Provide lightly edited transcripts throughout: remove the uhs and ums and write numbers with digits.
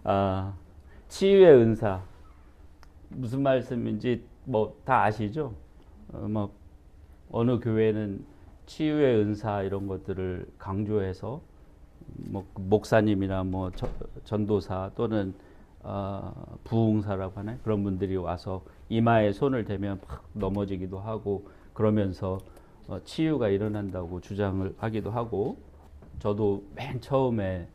아, 치유의 은사 무슨 말씀인지 뭐 다 아시죠? 뭐 어느 교회는 치유의 은사 이런 것들을 강조해서 뭐 목사님이나 뭐 전도사 또는 부흥사라고 하나요? 그런 분들이 와서 이마에 손을 대면 팍 넘어지기도 하고 그러면서 치유가 일어난다고 주장을 하기도 하고 저도 맨 처음에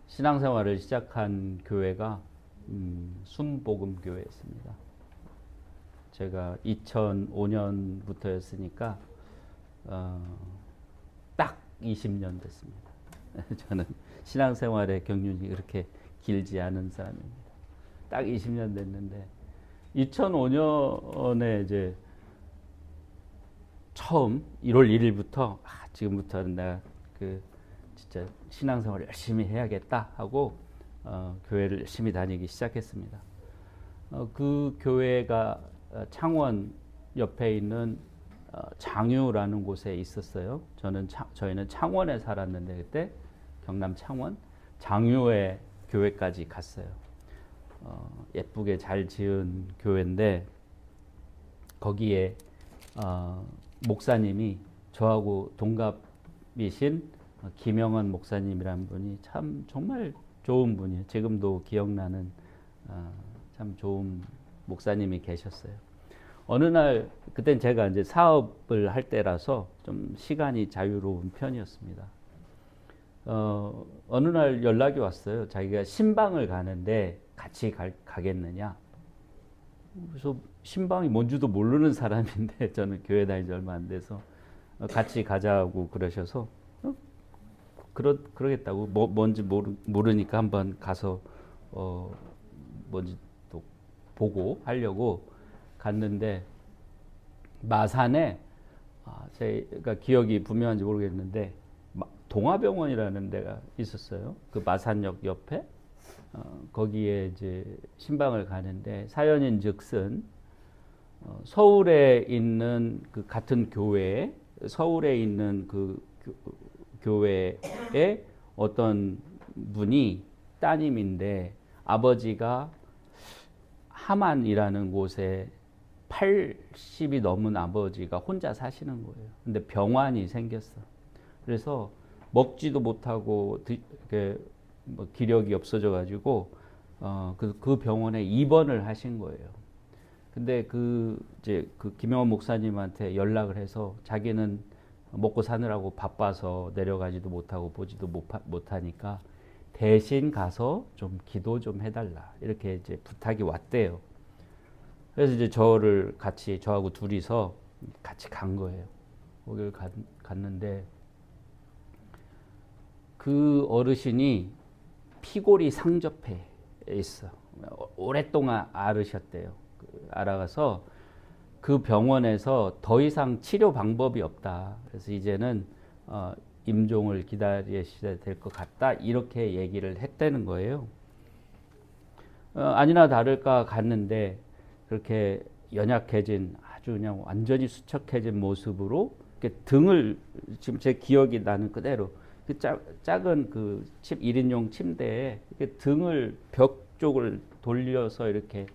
신앙생활을 시작한 교회가 순복음교회였습니다. 제가 2005년부터였으니까 딱 20년 됐습니다. 저는 신앙생활의 경륜이 그렇게 길지 않은 사람입니다. 딱 20년 됐는데 2005년에 이제 처음 1월 1일부터 지금부터는 내가 그 진짜 신앙생활을 열심히 해야겠다 하고 교회를 열심히 다니기 시작했습니다. 그 교회가 창원 옆에 있는 장유라는 곳에 있었어요. 저희는 창원에 살았는데 그때 경남 창원 장유에 교회까지 갔어요. 예쁘게 잘 지은 교회인데 거기에 목사님이 저하고 동갑이신 김영원 목사님이라는 분이 참 정말 좋은 분이에요. 지금도 기억나는 참 좋은 목사님이 계셨어요. 어느 날 그땐 제가 이제 사업을 할 때라서 좀 시간이 자유로운 편이었습니다. 어느 날 연락이 왔어요. 자기가 신방을 가는데 같이 가겠느냐. 그래서 신방이 뭔지도 모르는 사람인데 저는 교회 다닌 지 얼마 안 돼서 같이 가자고 그러셔서 그러겠다고 뭔지 모르니까 한번 가서 뭔지 또 보고 하려고 갔는데 마산에 제가 기억이 분명한지 모르겠는데 동아병원이라는 데가 있었어요. 그 마산역 옆에 거기에 이제 신방을 가는데 사연인즉슨 서울에 있는 그 같은 교회에 서울에 있는 그 교회에 어떤 분이 따님인데 아버지가 함안이라는 곳에 80이 넘은 아버지가 혼자 사시는 거예요. 근데 병환이 생겼어. 그래서 먹지도 못하고 뭐 기력이 없어져 가지고 그 병원에 입원을 하신 거예요. 근데 이제 그 김영원 목사님한테 연락을 해서 자기는 먹고 사느라고 바빠서 내려가지도 못하고 보지도 못하니까 대신 가서 좀 기도 좀 해달라 이렇게 이제 부탁이 왔대요. 그래서 이제 저하고 둘이서 같이 간 거예요. 거기를 갔는데 그 어르신이 피골이 상접해 있어. 오랫동안 앓으셨대요. 알아가서 그 병원에서 더 이상 치료 방법이 없다. 그래서 이제는 임종을 기다리셔야 될 것 같다. 이렇게 얘기를 했다는 거예요. 아니나 다를까 갔는데 그렇게 연약해진 아주 그냥 완전히 수척해진 모습으로 등을 지금 제 기억이 나는 그대로 그 작은 그 1인용 침대에 등을 벽 쪽을 돌려서 이렇게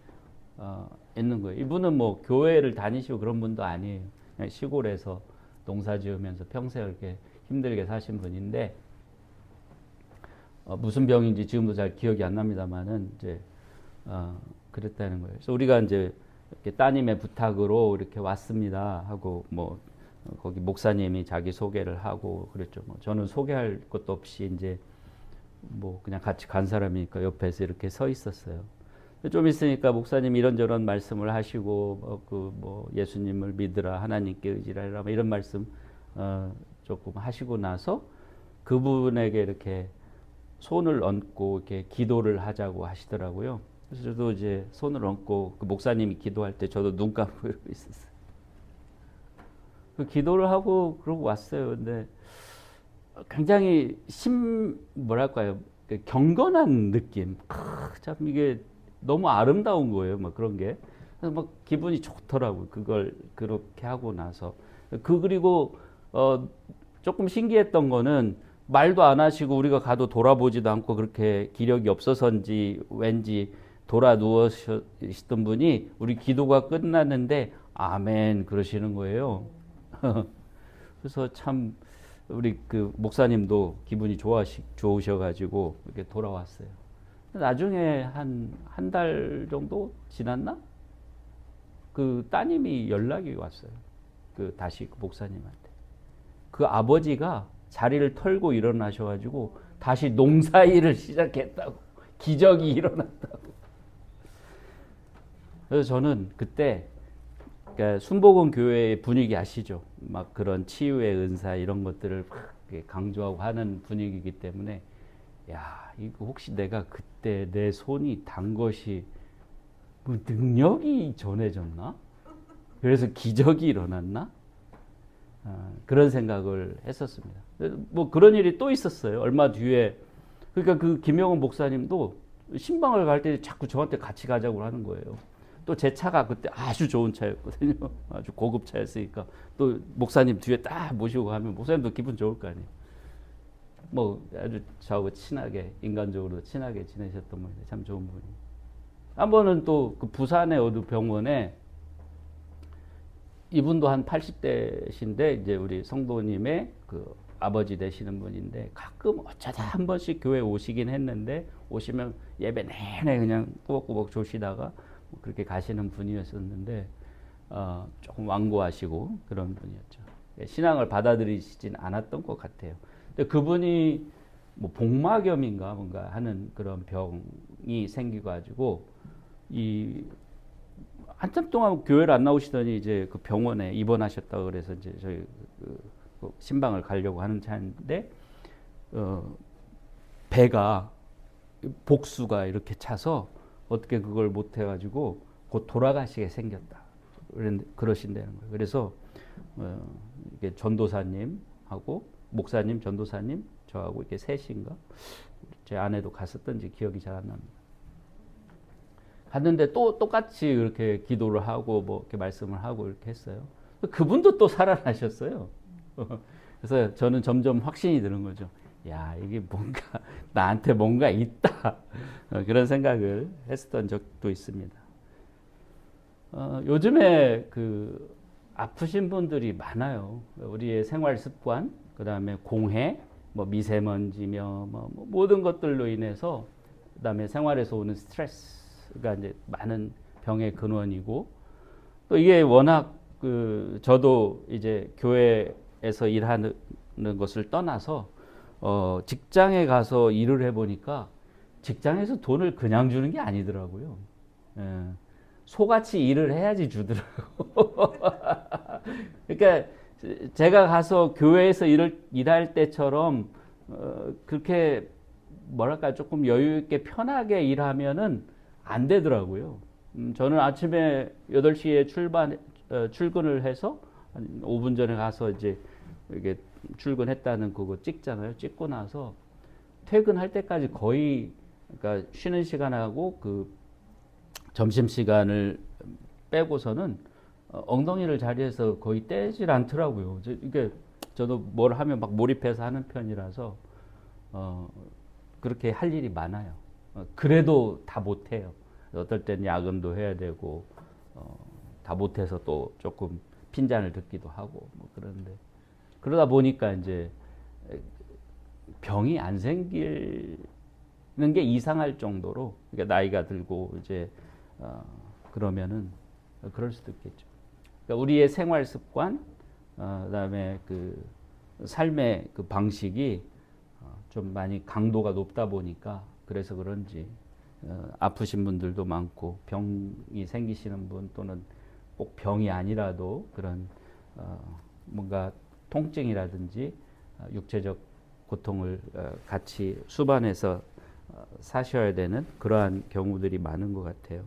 있는 거예요. 이분은 뭐 교회를 다니시고 그런 분도 아니에요. 그냥 시골에서 농사 지으면서 평생 이렇게 힘들게 사신 분인데 무슨 병인지 지금도 잘 기억이 안 납니다만은 이제 그랬다는 거예요. 그래서 우리가 이제 이렇게 따님의 부탁으로 이렇게 왔습니다 하고 뭐 거기 목사님이 자기 소개를 하고 그랬죠. 뭐 저는 소개할 것도 없이 이제 뭐 그냥 같이 간 사람이니까 옆에서 이렇게 서 있었어요. 좀 있으니까 목사님 이런저런 말씀을 하시고 뭐 예수님을 믿으라 하나님께 의지하라 뭐 이런 말씀 조금 하시고 나서 그분에게 이렇게 손을 얹고 이렇게 기도를 하자고 하시더라고요. 그래서 저도 이제 손을 얹고 그 목사님이 기도할 때 저도 눈 감고 이러고 있었어요. 그 기도를 하고 그러고 왔어요. 근데 굉장히 뭐랄까요, 경건한 느낌. 참 이게 너무 아름다운 거예요. 막 그런 게. 그래서 막 기분이 좋더라고요. 그걸 그렇게 하고 나서. 그리고 조금 신기했던 거는 말도 안 하시고 우리가 가도 돌아보지도 않고 그렇게 기력이 없어서인지 왠지 돌아 누워시던 분이 우리 기도가 끝났는데 아멘 그러시는 거예요. 그래서 참 우리 그 목사님도 기분이 좋으셔가지고 이렇게 돌아왔어요. 나중에 한 달 정도 지났나? 그 따님이 연락이 왔어요. 그 다시 그 목사님한테. 그 아버지가 자리를 털고 일어나셔가지고 다시 농사일을 시작했다고. 기적이 일어났다고. 그래서 저는 그때 그러니까 순복음 교회의 분위기 아시죠? 막 그런 치유의 은사 이런 것들을 막 강조하고 하는 분위기이기 때문에 야 이거 혹시 내가 그때 내 손이 단 것이 뭐 능력이 전해졌나? 그래서 기적이 일어났나? 그런 생각을 했었습니다. 뭐 그런 일이 또 있었어요. 얼마 뒤에 그러니까 그 김영훈 목사님도 신방을 갈 때 자꾸 저한테 같이 가자고 하는 거예요. 또 제 차가 그때 아주 좋은 차였거든요. 아주 고급 차였으니까 또 목사님 뒤에 딱 모시고 가면 목사님도 기분 좋을 거 아니에요. 뭐 아주 저하고 친하게 인간적으로 친하게 지내셨던 분인데 참 좋은 분이. 한 번은 또 그 부산의 어느 병원에 이분도 한 80대신데 이제 우리 성도님의 그 아버지 되시는 분인데 가끔 어쩌다 한 번씩 교회 오시긴 했는데 오시면 예배 내내 그냥 꾸벅꾸벅 조시다가 뭐 그렇게 가시는 분이었었는데 조금 완고하시고 그런 분이었죠. 신앙을 받아들이시진 않았던 것 같아요. 근데 그분이 뭐 복막염인가 뭔가 하는 그런 병이 생기가지고 이 한참 동안 교회를 안 나오시더니 이제 그 병원에 입원하셨다 그래서 이제 저희 그 신방을 가려고 하는 차인데 배가 복수가 이렇게 차서 어떻게 그걸 못 해가지고 곧 돌아가시게 생겼다 그러신다는 거예요. 그래서 이게 전도사님하고 목사님, 전도사님 저하고 이렇게 셋인가 제 아내도 갔었던지 기억이 잘 안 납니다. 갔는데 또 똑같이 이렇게 기도를 하고 뭐 이렇게 말씀을 하고 이렇게 했어요. 그분도 또 살아나셨어요. 그래서 저는 점점 확신이 드는 거죠. 야, 이게 뭔가 나한테 뭔가 있다. 그런 생각을 했었던 적도 있습니다. 요즘에 그 아프신 분들이 많아요. 우리의 생활 습관, 그 다음에 공해, 뭐 미세먼지며 뭐 모든 것들로 인해서 그 다음에 생활에서 오는 스트레스가 이제 많은 병의 근원이고 또 이게 워낙 그 저도 이제 교회에서 일하는 것을 떠나서 직장에 가서 일을 해보니까 직장에서 돈을 그냥 주는 게 아니더라고요. 예. 소같이 일을 해야지 주더라고. 그러니까 제가 가서 교회에서 일할 때처럼 그렇게 뭐랄까 조금 여유 있게 편하게 일하면은 안 되더라고요. 저는 아침에 8시에 출근을 해서 한 5분 전에 가서 이제 이게 출근했다는 그거 찍잖아요. 찍고 나서 퇴근할 때까지 거의 그러니까 쉬는 시간하고 그 점심 시간을 빼고서는 엉덩이를 자리에서 거의 떼질 않더라고요. 이게 저도 뭘 하면 막 몰입해서 하는 편이라서 그렇게 할 일이 많아요. 그래도 다 못해요. 어떨 땐 야근도 해야 되고 다 못해서 또 조금 핀잔을 듣기도 하고 뭐 그런데 그러다 보니까 이제 병이 안 생기는 게 이상할 정도로 그러니까 나이가 들고 이제 그러면은 그럴 수도 있겠죠. 그러니까 우리의 생활 습관, 그다음에 그 삶의 그 방식이 좀 많이 강도가 높다 보니까 그래서 그런지 아프신 분들도 많고 병이 생기시는 분 또는 꼭 병이 아니라도 그런 뭔가 통증이라든지 육체적 고통을 같이 수반해서 사셔야 되는 그러한 경우들이 많은 것 같아요.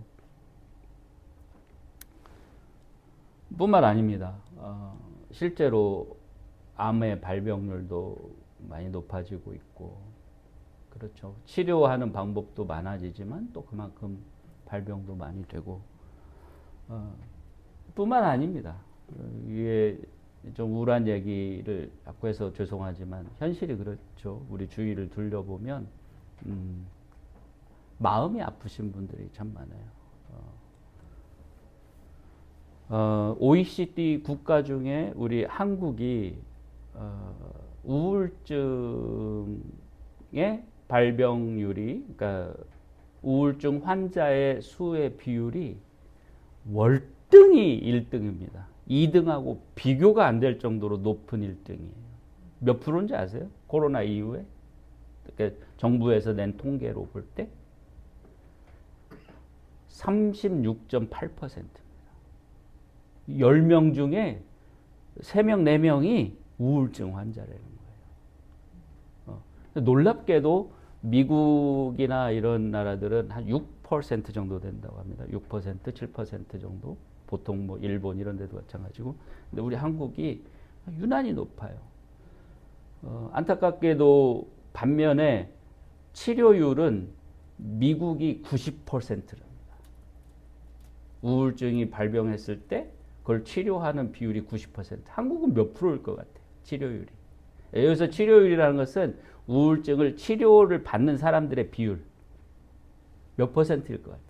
뿐만 아닙니다. 실제로 암의 발병률도 많이 높아지고 있고 그렇죠. 치료하는 방법도 많아지지만 또 그만큼 발병도 많이 되고 뿐만 아닙니다. 이게 좀 우울한 얘기를 자꾸 해서 죄송하지만 현실이 그렇죠. 우리 주위를 둘러보면 마음이 아프신 분들이 참 많아요. OECD 국가 중에 우리 한국이 우울증의 발병률이, 그러니까 우울증 환자의 수의 비율이 월등히 1등입니다. 2등하고 비교가 안 될 정도로 높은 1등이에요. 몇 프로인지 아세요? 코로나 이후에? 그러니까 정부에서 낸 통계로 볼 때 36.8%입니다. 10명 중에 3명, 4명이 우울증 환자라는 거예요. 놀랍게도 미국이나 이런 나라들은 한 6% 정도 된다고 합니다. 6%, 7% 정도. 보통 뭐 일본 이런 데도 마찬가지고. 근데 우리 한국이 유난히 높아요. 안타깝게도 반면에 치료율은 미국이 90%랍니다. 우울증이 발병했을 때 그걸 치료하는 비율이 90%. 한국은 몇 프로일 것 같아요? 치료율이. 여기서 치료율이라는 것은 우울증을 치료를 받는 사람들의 비율. 몇 퍼센트일 것 같아요?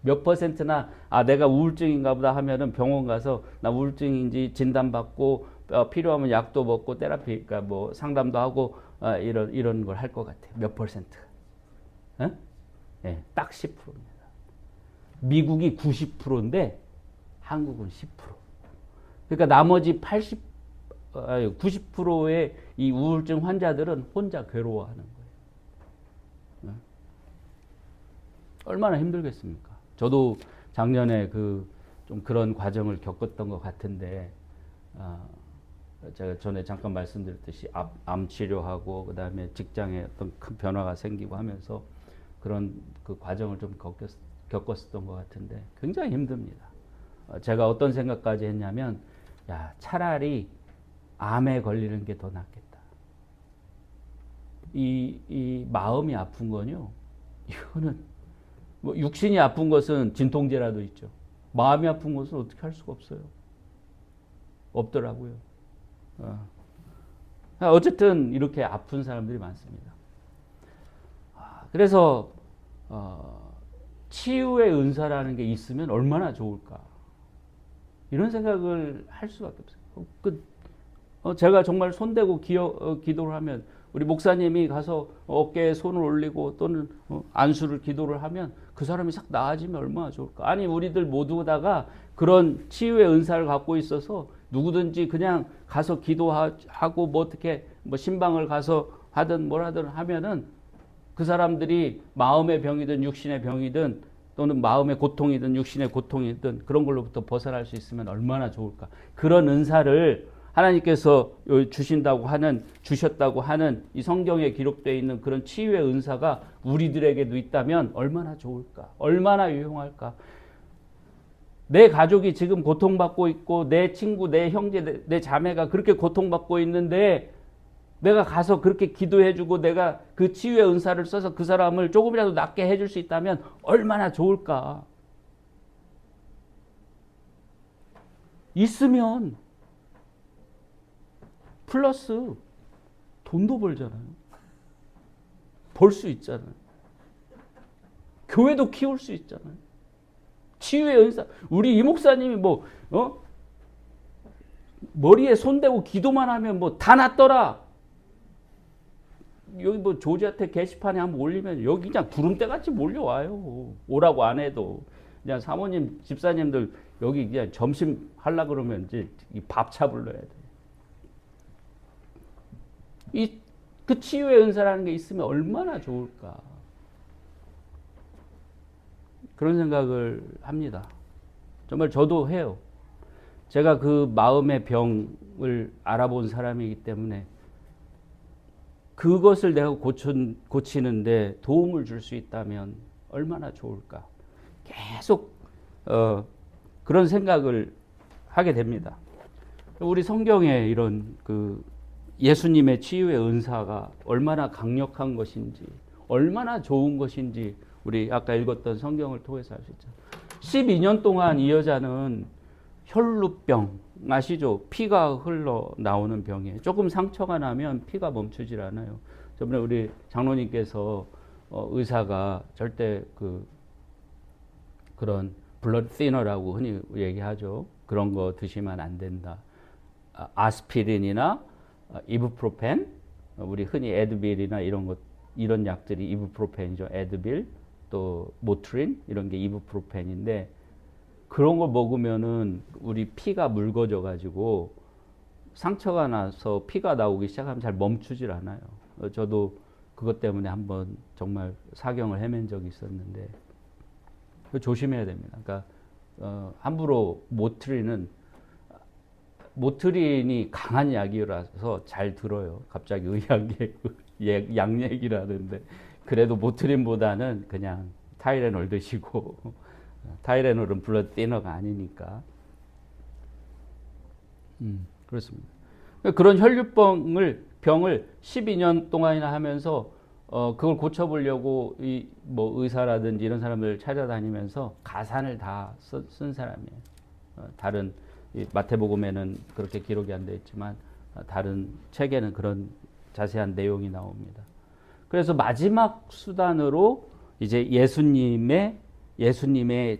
몇 퍼센트나 내가 우울증인가 보다 하면은 병원 가서 나 우울증인지 진단받고 필요하면 약도 먹고 테라피, 그러니까 뭐 상담도 하고 이런 걸 할 것 같아요. 몇 퍼센트? 네, 딱 10%입니다. 미국이 90%인데 한국은 10%. 그러니까 나머지 90%의 이 우울증 환자들은 혼자 괴로워하는 거예요. 얼마나 힘들겠습니까? 저도 작년에 좀 그런 과정을 겪었던 것 같은데, 제가 전에 잠깐 말씀드렸듯이 암 치료하고 그다음에 직장에 어떤 큰 변화가 생기고 하면서 그런 그 과정을 좀 겪었었던 것 같은데 굉장히 힘듭니다. 제가 어떤 생각까지 했냐면, 차라리 암에 걸리는 게 더 낫겠다. 이 마음이 아픈 건요, 이거는 뭐 육신이 아픈 것은 진통제라도 있죠. 마음이 아픈 것은 어떻게 할 수가 없어요. 없더라고요. 어쨌든 이렇게 아픈 사람들이 많습니다. 그래서 치유의 은사라는 게 있으면 얼마나 좋을까, 이런 생각을 할 수밖에 없어요. 제가 정말 손대고 기도를 하면, 우리 목사님이 가서 어깨에 손을 올리고 또는 안수를 기도를 하면 그 사람이 싹 나아지면 얼마나 좋을까. 아니, 우리들 모두다가 그런 치유의 은사를 갖고 있어서 누구든지 그냥 가서 기도하고 뭐 어떻게 뭐 신방을 가서 하든 뭘 하든 하면은 그 사람들이 마음의 병이든 육신의 병이든 또는 마음의 고통이든 육신의 고통이든 그런 걸로부터 벗어날 수 있으면 얼마나 좋을까. 그런 은사를 하나님께서 주셨다고 하는 이 성경에 기록되어 있는 그런 치유의 은사가 우리들에게도 있다면 얼마나 좋을까, 얼마나 유용할까. 내 가족이 지금 고통받고 있고 내 친구, 내 형제, 내 자매가 그렇게 고통받고 있는데 내가 가서 그렇게 기도해주고 내가 그 치유의 은사를 써서 그 사람을 조금이라도 낫게 해줄 수 있다면 얼마나 좋을까. 있으면 플러스 돈도 벌잖아요. 벌 수 있잖아요. 교회도 키울 수 있잖아요. 치유의 은사. 우리 이 목사님이 머리에 손대고 기도만 하면 다 낫더라. 여기 조지아텍 게시판에 한번 올리면 여기 그냥 구름대 같이 몰려와요. 오라고 안 해도. 그냥 사모님, 집사님들 여기 그냥 점심 하려고 그러면 이제 밥차 불러야 돼. 그 치유의 은사라는 게 있으면 얼마나 좋을까. 그런 생각을 합니다. 정말 저도 해요. 제가 그 마음의 병을 알아본 사람이기 때문에 그것을 내가 고치는데 도움을 줄 수 있다면 얼마나 좋을까. 계속 그런 생각을 하게 됩니다. 우리 성경에 이런 예수님의 치유의 은사가 얼마나 강력한 것인지, 얼마나 좋은 것인지 우리 아까 읽었던 성경을 통해서 알 수 있죠. 12년 동안 이 여자는 혈루병 아시죠? 피가 흘러 나오는 병이에요. 조금 상처가 나면 피가 멈추질 않아요. 저번에 우리 장로님께서 의사가 절대 그런 블러드 티너라고 흔히 얘기하죠. 그런 거 드시면 안 된다. 아스피린이나 이부프로펜, 우리 흔히 에드빌이나 이런 약들이 이부프로펜이죠. 에드빌, 또 모트린 이런 게 이부프로펜인데 그런 걸 먹으면은 우리 피가 묽어져 가지고 상처가 나서 피가 나오기 시작하면 잘 멈추질 않아요. 저도 그것 때문에 한번 정말 사경을 헤맨 적이 있었는데 조심해야 됩니다. 그러니까 함부로 모트린이 강한 약이라서 잘 들어요. 갑자기 약 얘기라는데 그래도 모트린보다는 그냥 타이레놀 드시고 타이레놀은 블러드 티너가 아니니까. 그렇습니다. 그런 병을 12년 동안이나 하면서 그걸 고쳐보려고 뭐 의사라든지 이런 사람들 찾아다니면서 가산을 다 쓴 사람이에요. 다른 마태복음에는 그렇게 기록이 안 되어 있지만 다른 책에는 그런 자세한 내용이 나옵니다. 그래서 마지막 수단으로 이제 예수님의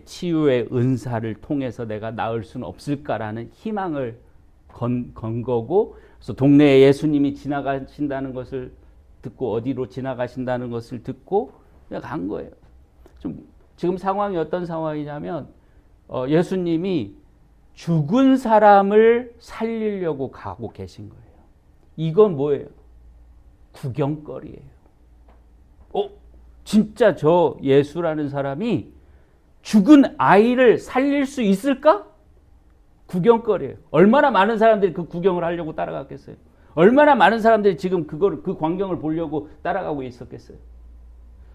치유의 은사를 통해서 내가 나을 수는 없을까라는 희망을 건 거고, 그래서 동네에 예수님이 지나가신다는 것을 듣고 어디로 지나가신다는 것을 듣고 그냥 간 거예요. 지금 상황이 어떤 상황이냐면 예수님이 죽은 사람을 살리려고 가고 계신 거예요. 이건 뭐예요? 구경거리예요. 진짜 저 예수라는 사람이 죽은 아이를 살릴 수 있을까? 구경거리예요. 얼마나 많은 사람들이 그 구경을 하려고 따라갔겠어요? 얼마나 많은 사람들이 지금 그 광경을 보려고 따라가고 있었겠어요?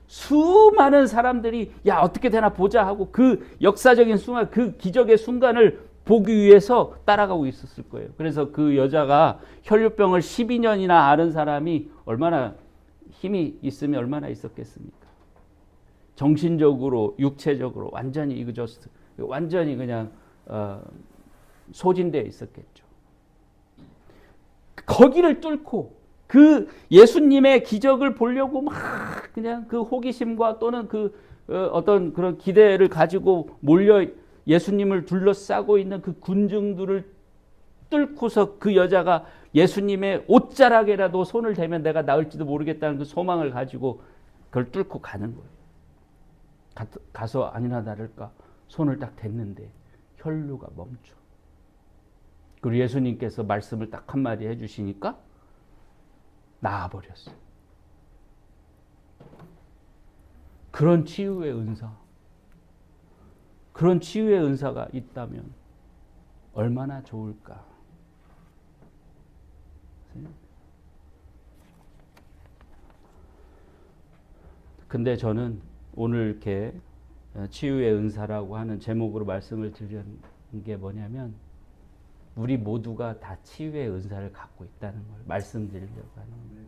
수많은 사람들이 야 어떻게 되나 보자 하고 그 역사적인 순간, 그 기적의 순간을 보기 위해서 따라가고 있었을 거예요. 그래서 그 여자가 혈류병을 12년이나 앓은 사람이 얼마나 힘이 있으면 얼마나 있었겠습니까? 정신적으로, 육체적으로 완전히 이그저스트, 완전히 그냥 소진되어 있었겠죠. 거기를 뚫고 그 예수님의 기적을 보려고 막 그냥 그 호기심과 또는 어떤 그런 기대를 가지고 몰려 예수님을 둘러싸고 있는 그 군중들을 뚫고서 그 여자가 예수님의 옷자락에라도 손을 대면 내가 나을지도 모르겠다는 그 소망을 가지고 그걸 뚫고 가는 거예요. 가서 아니나 다를까 손을 딱 댔는데 혈류가 멈춰. 그리고 예수님께서 말씀을 딱 한마디 해주시니까 나아버렸어요. 그런 치유의 은사가 있다면 얼마나 좋을까. 근데 저는 오늘 이렇게 치유의 은사라고 하는 제목으로 말씀을 드린 게 뭐냐면 우리 모두가 다 치유의 은사를 갖고 있다는 걸 말씀드리려고 하는 거예요.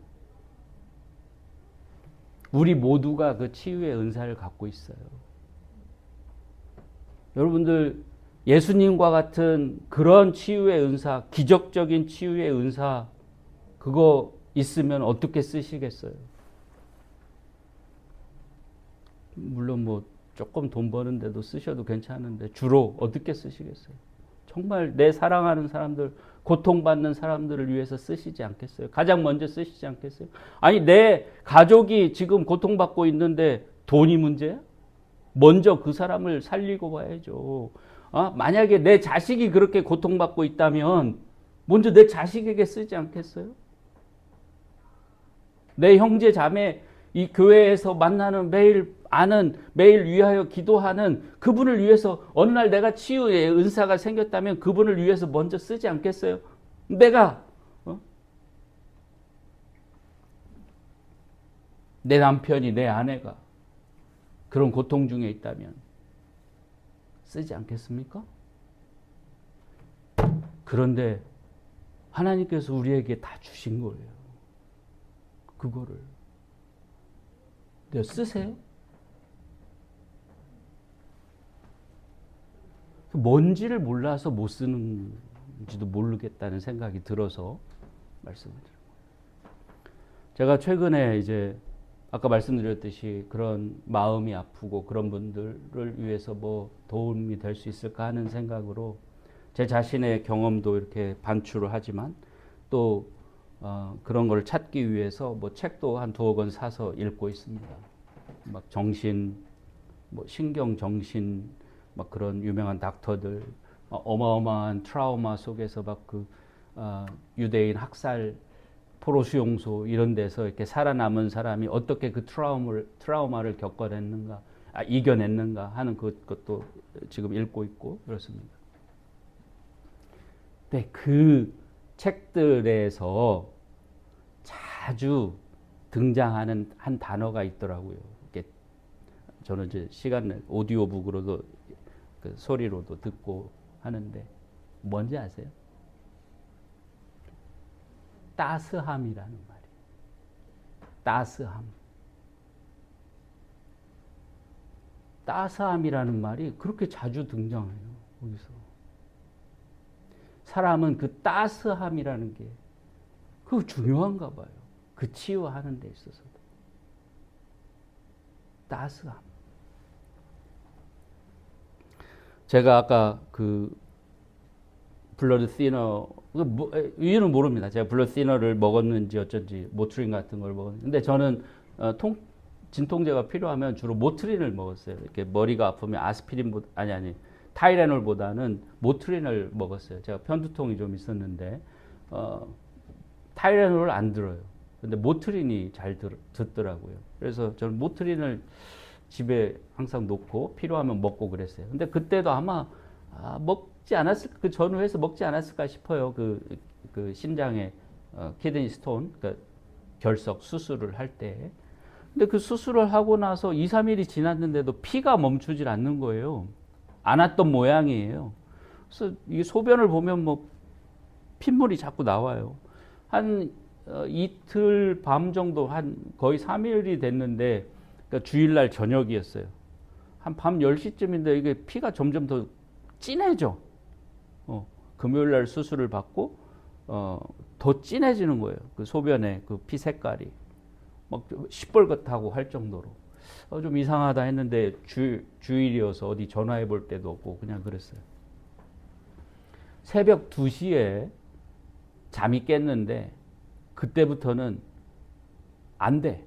우리 모두가 그 치유의 은사를 갖고 있어요. 여러분들 예수님과 같은 그런 치유의 은사, 기적적인 치유의 은사 그거 있으면 어떻게 쓰시겠어요? 물론 뭐 조금 돈 버는데도 쓰셔도 괜찮은데 주로 어떻게 쓰시겠어요? 정말 내 사랑하는 사람들, 고통받는 사람들을 위해서 쓰시지 않겠어요? 가장 먼저 쓰시지 않겠어요? 아니 내 가족이 지금 고통받고 있는데 돈이 문제야? 먼저 그 사람을 살리고 봐야죠. 만약에 내 자식이 그렇게 고통받고 있다면 먼저 내 자식에게 쓰지 않겠어요? 내 형제 자매 이 교회에서 만나는 매일 아는 매일 위하여 기도하는 그분을 위해서 어느 날 내가 치유의 은사가 생겼다면 그분을 위해서 먼저 쓰지 않겠어요? 내가 내 남편이 내 아내가 그런 고통 중에 있다면 쓰지 않겠습니까? 그런데 하나님께서 우리에게 다 주신 거예요. 그거를 쓰세요? 뭔지를 몰라서 못 쓰는지도 모르겠다는 생각이 들어서 말씀을 드립니다. 제가 최근에 이제 아까 말씀드렸듯이 그런 마음이 아프고 그런 분들을 위해서 뭐 도움이 될 수 있을까 하는 생각으로 제 자신의 경험도 이렇게 반출을 하지만 또 그런 걸 찾기 위해서 뭐 책도 한 2권 사서 읽고 있습니다. 막 정신, 뭐 신경 정신, 막 그런 유명한 닥터들, 어마어마한 트라우마 속에서 막 그 유대인 학살 포로 수용소 이런 데서 이렇게 살아남은 사람이 어떻게 그 트라우마를 겪어냈는가, 이겨냈는가 하는 그것도 지금 읽고 있고 그렇습니다. 네, 그 책들에서 자주 등장하는 한 단어가 있더라고요. 이게 저는 이제 시간 오디오북으로도 그 소리로도 듣고 하는데 뭔지 아세요? 따스함이라는 말이에요. 따스함. 따스함이라는 말이 그렇게 자주 등장해요. 거기서. 사람은 그 따스함이라는 게 그거 중요한가 봐요. 그 치유하는 데 있어서도. 따스함. 제가 아까 그 블러드 시너 이유는 모릅니다. 제가 블러드 시너를 먹었는지 어쩐지 모트린 같은 걸 먹었는데 근데 저는 진통제가 필요하면 주로 모트린을 먹었어요. 이렇게 머리가 아프면 아스피린 아니 타이레놀보다는 모트린을 먹었어요. 제가 편두통이 좀 있었는데 타이레놀을 안 들어요. 근데 모트린이 잘 듣더라고요. 그래서 저는 모트린을 집에 항상 놓고 필요하면 먹고 그랬어요. 근데 그때도 아마 먹지 않았을까, 그 전후에서 먹지 않았을까 싶어요. 그 신장에 키드니 스톤, 그러니까 결석 수술을 할 때. 근데 그 수술을 하고 나서 2, 3일이 지났는데도 피가 멈추질 않는 거예요. 안 왔던 모양이에요. 그래서 이 소변을 보면 뭐 핏물이 자꾸 나와요. 한 이틀 밤 정도, 한 거의 3일이 됐는데, 그러니까 주일날 저녁이었어요. 한 밤 10시쯤인데 이게 피가 점점 더 진해져. 금요일날 수술을 받고 더 진해지는 거예요. 그 소변의 그 피 색깔이 막 시뻘겋다고 할 정도로 좀 이상하다 했는데 주일이어서 어디 전화해 볼 때도 없고 그냥 그랬어요. 새벽 2시에 잠이 깼는데 그때부터는 안 돼.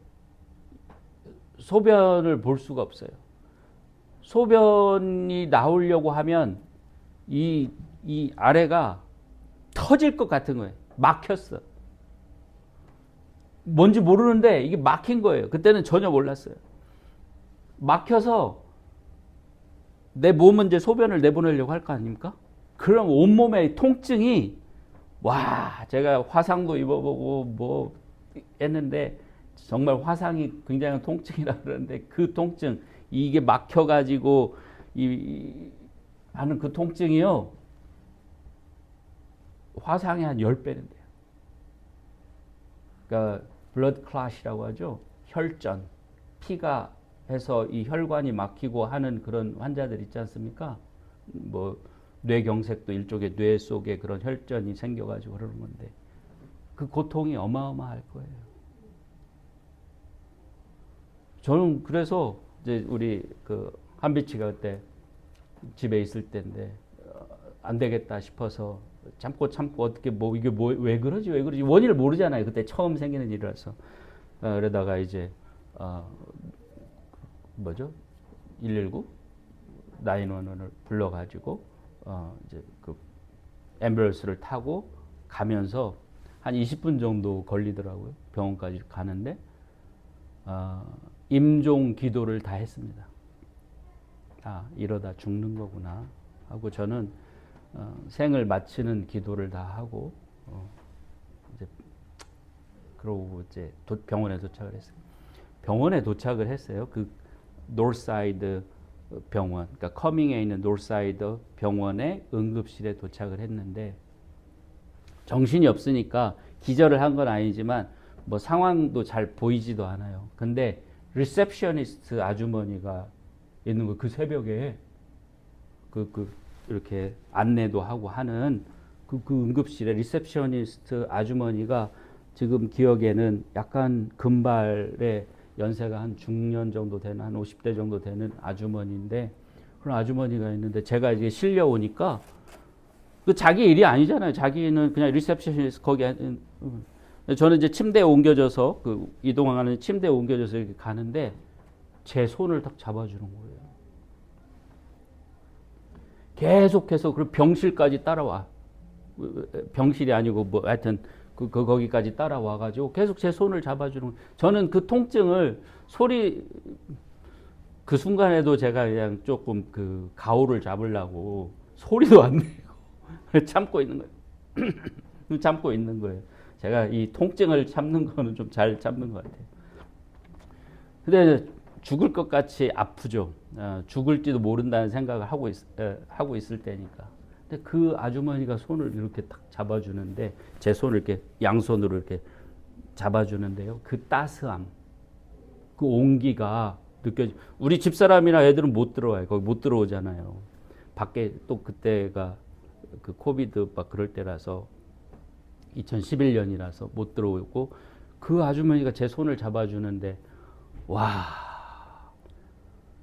소변을 볼 수가 없어요. 소변이 나오려고 하면 이 아래가 터질 것 같은 거예요. 막혔어. 뭔지 모르는데 이게 막힌 거예요. 그때는 전혀 몰랐어요. 막혀서 내 몸은 이제 소변을 내보내려고 할 거 아닙니까? 그럼 온몸의 통증이 제가 화상도 입어보고 뭐 했는데 정말 화상이 굉장히 통증이라 그러는데 그 통증, 이게 막혀가지고 하는 그 통증이요. 화상의 한 10배는데요. 그러니까 블러드 클롯이라고 하죠. 혈전, 피가 해서 이 혈관이 막히고 하는 그런 환자들 있지 않습니까? 뭐 뇌경색도 일종의 뇌 속에 그런 혈전이 생겨가지고 그러는 건데 그 고통이 어마어마할 거예요. 저는 그래서 이제 우리 그 한비치가 그때 집에 있을 때인데 안 되겠다 싶어서 참고 어떻게 이게 왜 그러지 원인을 모르잖아요. 그때 처음 생기는 일이라서 그러다가 이제 119 911을 불러가지고 이제 그 앰뷸런스를 타고 가면서 한 20분 정도 걸리더라고요. 병원까지 가는데 임종 기도를 다 했습니다. 이러다 죽는 거구나 하고 저는 생을 마치는 기도를 다 하고 이제 그러고 이제 병원에 도착을 했어요. 병원에 도착을 했어요. 그 노스사이드 병원, 그러니까 커밍에 있는 노스사이드 병원의 응급실에 도착을 했는데 정신이 없으니까 기절을 한 건 아니지만 뭐 상황도 잘 보이지도 않아요. 근데 리셉셔니스트 아주머니가 있는 거 그 새벽에 그 이렇게 안내도 하고 하는 그 응급실에 리셉셔니스트 아주머니가 지금 기억에는 약간 금발의 연세가 한 중년 정도 되는 한 50대 정도 되는 아주머니인데 그런 아주머니가 있는데 제가 이제 실려오니까 그 자기 일이 아니잖아요. 자기는 그냥 리셉션에서 거기 저는 이제 침대에 옮겨져서 그 이동하는 침대에 옮겨져서 이렇게 가는데 제 손을 딱 잡아주는 거예요. 계속해서 그 병실까지 따라와. 병실이 아니고 뭐 하여튼 거기까지 따라와 가지고 계속 제 손을 잡아주는 거예요. 저는 그 통증을 그 순간에도 제가 그냥 조금 그 가오를 잡으려고 소리도 안 내고 참고 있는 거예요. 참고 있는 거예요. 제가 이 통증을 참는 거는 좀 잘 참는 것 같아요. 근데 죽을 것 같이 아프죠. 죽을지도 모른다는 생각을 하고 있을 때니까. 근데 그 아주머니가 손을 이렇게 딱 잡아주는데 제 손을 이렇게 양손으로 이렇게 잡아주는데요. 그 따스함, 그 온기가 느껴지. 우리 집사람이나 애들은 못 들어와요. 거기 못 들어오잖아요. 밖에 또 그때가 그 코비드 막 그럴 때라서 2011년이라서 못 들어오고 그 아주머니가 제 손을 잡아주는데 와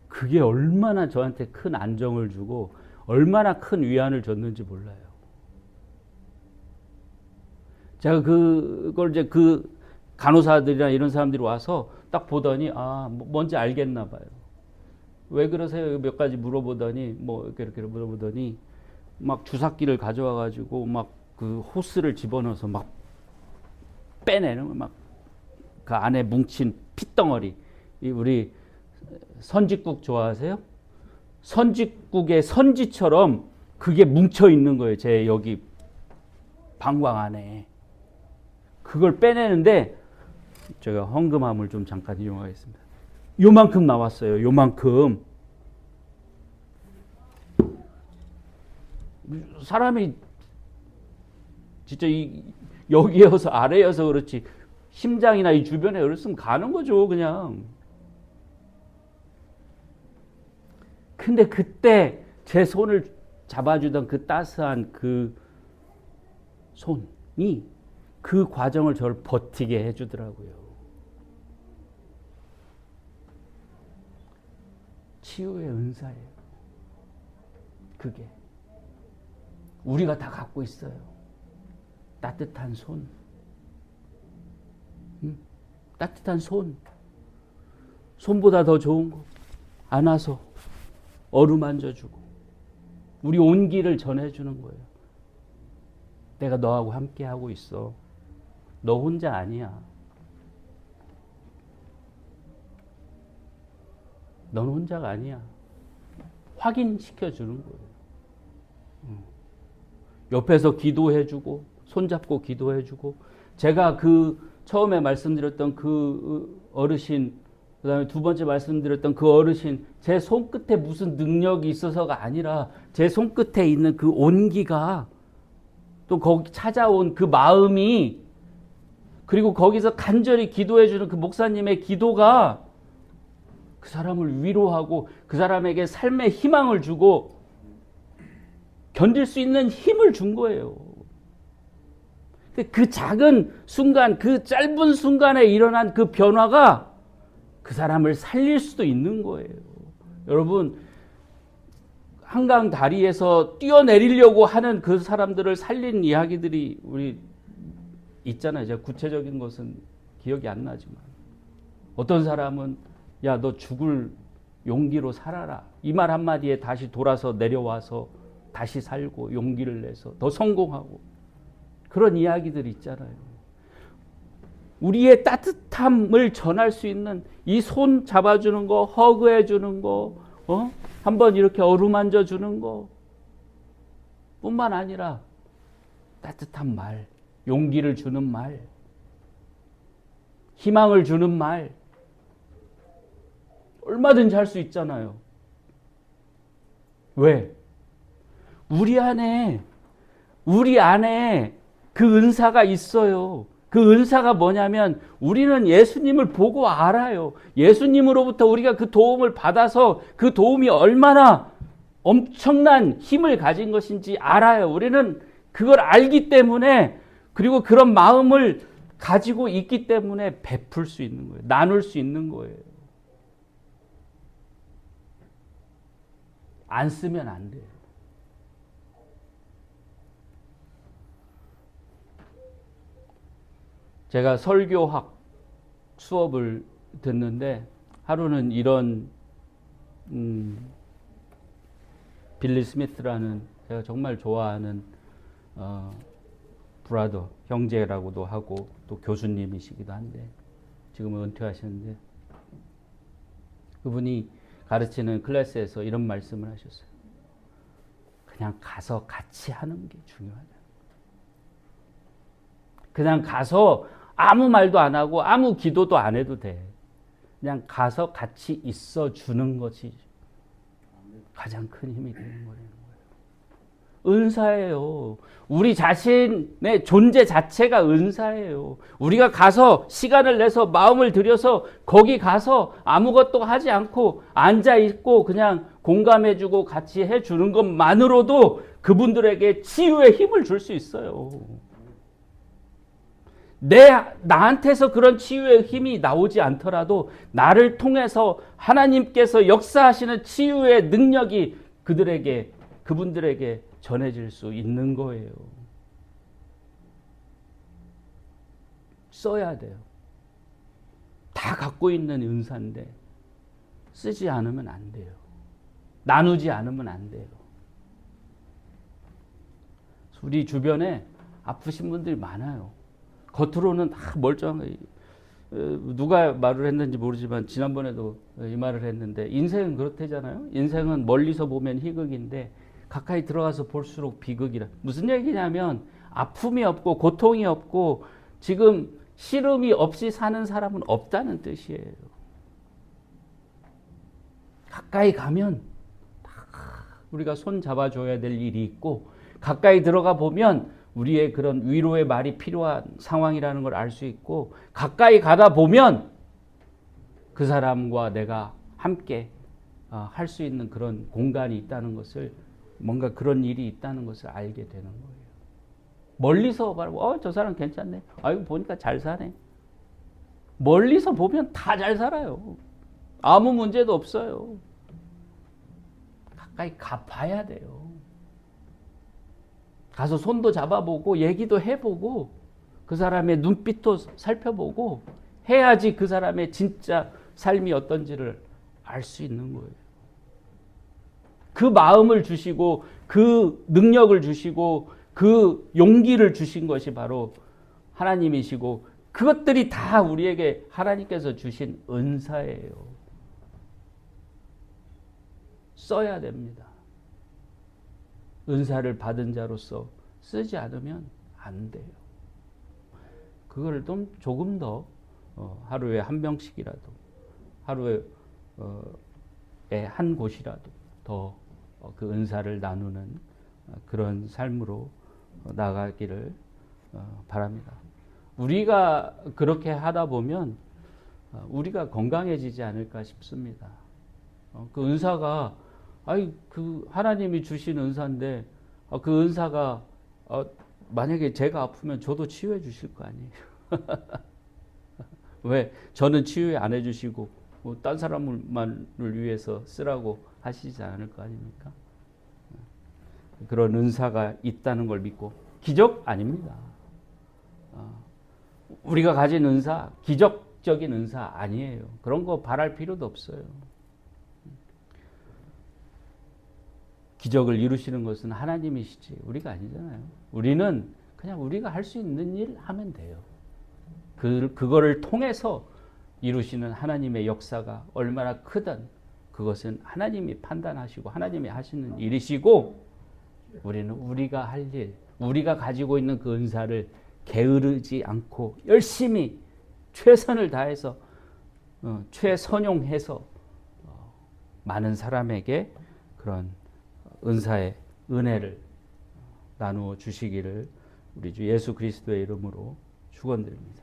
그게 얼마나 저한테 큰 안정을 주고 얼마나 큰 위안을 줬는지 몰라요. 제가 그걸 이제 그 간호사들이나 이런 사람들이 와서 딱 보더니 뭔지 알겠나 봐요. 왜 그러세요? 몇 가지 물어보더니 뭐 이렇게 물어보더니 막 주사기를 가져와 가지고 막 그 호스를 집어넣어서 막 빼내는 막 그 안에 뭉친 핏덩어리. 우리 선짓국 좋아하세요? 선짓국의 선지처럼 그게 뭉쳐 있는 거예요. 제 여기 방광 안에. 그걸 빼내는데 제가 헝금함을 좀 잠깐 이용하겠습니다. 요만큼 나왔어요. 요만큼. 사람이 진짜 여기여서 아래여서 그렇지 심장이나 이 주변에 열었으면 가는 거죠. 그냥. 근데 그때 제 손을 잡아주던 그 따스한 그 손이 그 과정을 저를 버티게 해주더라고요. 치유의 은사예요. 그게. 우리가 다 갖고 있어요. 따뜻한 손. 따뜻한 손. 손보다 더 좋은 거. 안아서 어루만져주고 우리 온기를 전해주는 거예요. 내가 너하고 함께하고 있어. 너 혼자 아니야. 넌 혼자가 아니야. 확인시켜주는 거예요. 옆에서 기도해주고 손잡고 기도해주고 제가 그 처음에 말씀드렸던 그 어르신 그 다음에 두 번째 말씀드렸던 그 어르신 제 손끝에 무슨 능력이 있어서가 아니라 제 손끝에 있는 그 온기가 또 거기 찾아온 그 마음이 그리고 거기서 간절히 기도해주는 그 목사님의 기도가 그 사람을 위로하고 그 사람에게 삶의 희망을 주고 견딜 수 있는 힘을 준 거예요. 그 작은 순간, 그 짧은 순간에 일어난 그 변화가 그 사람을 살릴 수도 있는 거예요. 여러분, 한강 다리에서 뛰어내리려고 하는 그 사람들을 살린 이야기들이 우리 있잖아요. 제가 구체적인 것은 기억이 안 나지만. 어떤 사람은 야, 너 죽을 용기로 살아라. 이 말 한마디에 다시 돌아서 내려와서 다시 살고 용기를 내서 더 성공하고. 그런 이야기들이 있잖아요. 우리의 따뜻함을 전할 수 있는 이 손 잡아주는 거, 허그해 주는 거, 한번 이렇게 어루만져 주는 거 뿐만 아니라 따뜻한 말, 용기를 주는 말, 희망을 주는 말 얼마든지 할 수 있잖아요. 왜? 우리 안에 그 은사가 있어요. 그 은사가 뭐냐면 우리는 예수님을 보고 알아요. 예수님으로부터 우리가 그 도움을 받아서 그 도움이 얼마나 엄청난 힘을 가진 것인지 알아요. 우리는 그걸 알기 때문에, 그리고 그런 마음을 가지고 있기 때문에 베풀 수 있는 거예요. 나눌 수 있는 거예요. 안 쓰면 안 돼요. 제가 설교학 수업을 듣는데 하루는 이런 빌리 스미스라는 제가 정말 좋아하는 브라더, 형제라고도 하고 또 교수님이시기도 한데 지금은 은퇴하셨는데, 그분이 가르치는 클래스에서 이런 말씀을 하셨어요. 그냥 가서 같이 하는 게 중요하다. 그냥 가서 아무 말도 안 하고 아무 기도도 안 해도 돼. 그냥 가서 같이 있어 주는 것이 가장 큰 힘이 되는 거예요. 은사예요. 우리 자신의 존재 자체가 은사예요. 우리가 가서 시간을 내서 마음을 들여서 거기 가서 아무것도 하지 않고 앉아 있고 그냥 공감해주고 같이 해주는 것만으로도 그분들에게 치유의 힘을 줄 수 있어요. 나한테서 그런 치유의 힘이 나오지 않더라도 나를 통해서 하나님께서 역사하시는 치유의 능력이 그분들에게 전해질 수 있는 거예요. 써야 돼요. 다 갖고 있는 은사인데 쓰지 않으면 안 돼요. 나누지 않으면 안 돼요. 우리 주변에 아프신 분들이 많아요. 겉으로는 다 멀쩡하게, 누가 말을 했는지 모르지만 지난번에도 이 말을 했는데, 인생은 그렇대잖아요. 인생은 멀리서 보면 희극인데 가까이 들어가서 볼수록 비극이라. 무슨 얘기냐면 아픔이 없고 고통이 없고 지금 시름이 없이 사는 사람은 없다는 뜻이에요. 가까이 가면 우리가 손 잡아줘야 될 일이 있고, 가까이 들어가 보면 우리의 그런 위로의 말이 필요한 상황이라는 걸 알 수 있고, 가까이 가다 보면 그 사람과 내가 함께 할 수 있는 그런 공간이 있다는 것을, 뭔가 그런 일이 있다는 것을 알게 되는 거예요. 멀리서 바라보고 저 사람 괜찮네. 아이고 보니까 잘 사네. 멀리서 보면 다 잘 살아요. 아무 문제도 없어요. 가까이 가봐야 돼요. 가서 손도 잡아보고 얘기도 해보고 그 사람의 눈빛도 살펴보고 해야지 그 사람의 진짜 삶이 어떤지를 알 수 있는 거예요. 그 마음을 주시고 그 능력을 주시고 그 용기를 주신 것이 바로 하나님이시고, 그것들이 다 우리에게 하나님께서 주신 은사예요. 써야 됩니다. 은사를 받은 자로서 쓰지 않으면 안 돼요. 그걸 좀 조금 더 하루에 한 병씩이라도, 하루에 한 곳이라도 더 그 은사를 나누는 그런 삶으로 나가기를 바랍니다. 우리가 그렇게 하다 보면 우리가 건강해지지 않을까 싶습니다. 그 은사가 그 하나님이 주신 은사인데 그 은사가 만약에 제가 아프면 저도 치유해 주실 거 아니에요. 왜 저는 치유 안 해주시고 딴 사람만을 위해서 쓰라고 하시지 않을 거 아닙니까? 그런 은사가 있다는 걸 믿고, 기적 아닙니다. 우리가 가진 은사, 기적적인 은사 아니에요. 그런 거 바랄 필요도 없어요. 기적을 이루시는 것은 하나님이시지 우리가 아니잖아요. 우리는 그냥 우리가 할 수 있는 일 하면 돼요. 그거를 통해서 이루시는 하나님의 역사가 얼마나 크든 그것은 하나님이 판단하시고 하나님이 하시는 일이시고, 우리는 우리가 할 일, 우리가 가지고 있는 그 은사를 게으르지 않고 열심히 최선을 다해서 최선용해서 많은 사람에게 그런 은사의 은혜를 나누어 주시기를 우리 주 예수 그리스도의 이름으로 축원드립니다.